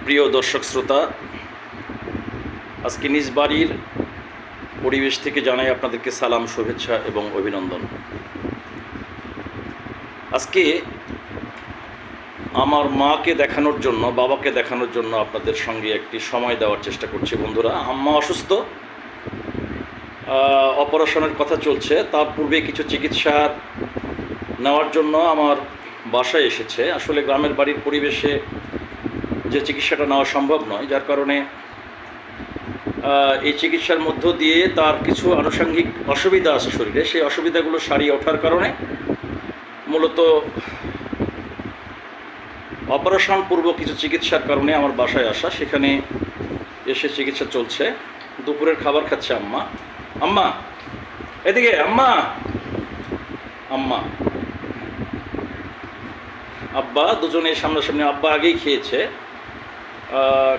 প্রিয় দর্শক শ্রোতা, আজকে নিজ বাড়ির পরিবেশ থেকে জানাই আপনাদেরকে সালাম, শুভেচ্ছা এবং অভিনন্দন। আজকে আমার মাকে দেখানোর জন্য, বাবাকে দেখানোর জন্য আপনাদের সঙ্গে একটি সময় দেওয়ার চেষ্টা করছি। বন্ধুরা, আম্মা অসুস্থ, অপারেশনের কথা চলছে। তার পূর্বে কিছু চিকিৎসা নেওয়ার জন্য আমার বাসায় এসেছে। আসলে গ্রামের বাড়ির পরিবেশে যে চিকিৎসাটা নেওয়া সম্ভব নয়, যার কারণে এই চিকিৎসার মধ্য দিয়ে তার কিছু আনুষঙ্গিক অসুবিধা আছে শরীরে। সেই অসুবিধাগুলো সারিয়ে ওঠার কারণে মূলত অপারেশন পূর্ব কিছু চিকিৎসার কারণে আমার বাসায় আসা। সেখানে এসে চিকিৎসা চলছে। দুপুরের খাবার খাচ্ছে আম্মা। আম্মা এদিকে, আম্মা, আম্মা, আব্বা, দুজনে সামনাসামনি। আব্বা আগেই খেয়েছে,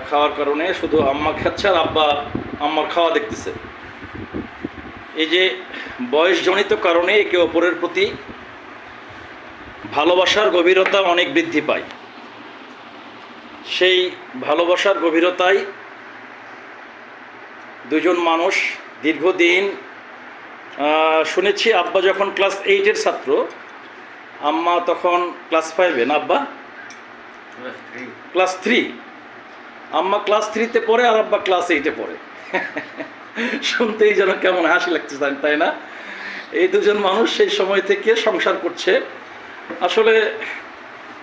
খাওয়ার কারণে শুধু আম্মা খাচ্ছে আর আব্বা আম্মার খাওয়া দেখতেছে। এই যে বয়সজনিত কারণে একে অপরের প্রতি ভালোবাসার গভীরতা অনেক বৃদ্ধি পায়। সেই ভালোবাসার গভীরতায় দুজন মানুষ দীর্ঘদিন, শুনেছি আব্বা যখন ক্লাস 8-এর ছাত্র, আম্মা তখন ক্লাস 5-এ, না আব্বা? ক্লাস 3। আম্মা ক্লাস 3-তে পড়ে আর আব্বা ক্লাস 8-এ পড়ে। শুনতেই যেন কেমন হাসি লাগছে, তাই না? এই দুজন মানুষ সেই সময় থেকে সংসার করছে। আসলে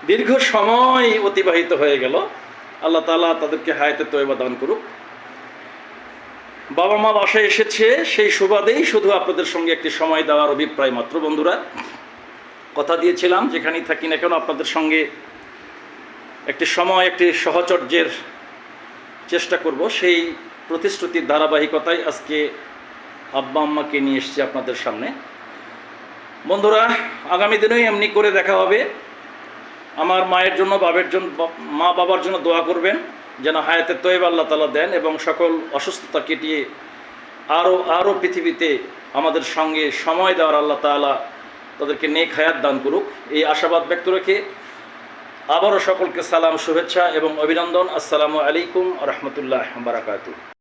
দীর্ঘ সময় অতিবাহিত হয়ে গেল। আল্লাহ তাআলা তাদেরকে হায়াতে তয়বা দান করুক। বাবা মা বাসায় এসেছে, সেই সুবাদেই শুধু আপনাদের সঙ্গে একটি সময় দেওয়ার অভিপ্রায় মাত্র। বন্ধুরা, কথা দিয়েছিলাম যেখানেই থাকি না কেন আপনাদের সঙ্গে একটি সময়, একটি সহচর্যের চেষ্টা করব। সেই প্রতিশ্রুতির ধারাবাহিকতায় আজকে আব্বা আম্মাকে নিয়ে এসেছি আপনাদের সামনে। বন্ধুরা, আগামী দিনেও এমনি করে দেখা হবে। আমার মায়ের জন্য, মা বাবার জন্য দোয়া করবেন যেন হায়াতে তয়বা আল্লাহ তাআলা দেন এবং সকল অসুস্থতা কেটিয়ে আরও পৃথিবীতে আমাদের সঙ্গে সময় দেওয়ার আল্লাহ তাআলা তাদেরকে নেক হায়াত দান করুক। এই আশাবাদ ব্যক্ত রেখে আবারও সকলকে সালাম, শুভেচ্ছা এবং অভিনন্দন। আসসালামু আলাইকুম ওয়া রাহমাতুল্লাহি ওয়া বারাকাতুহু।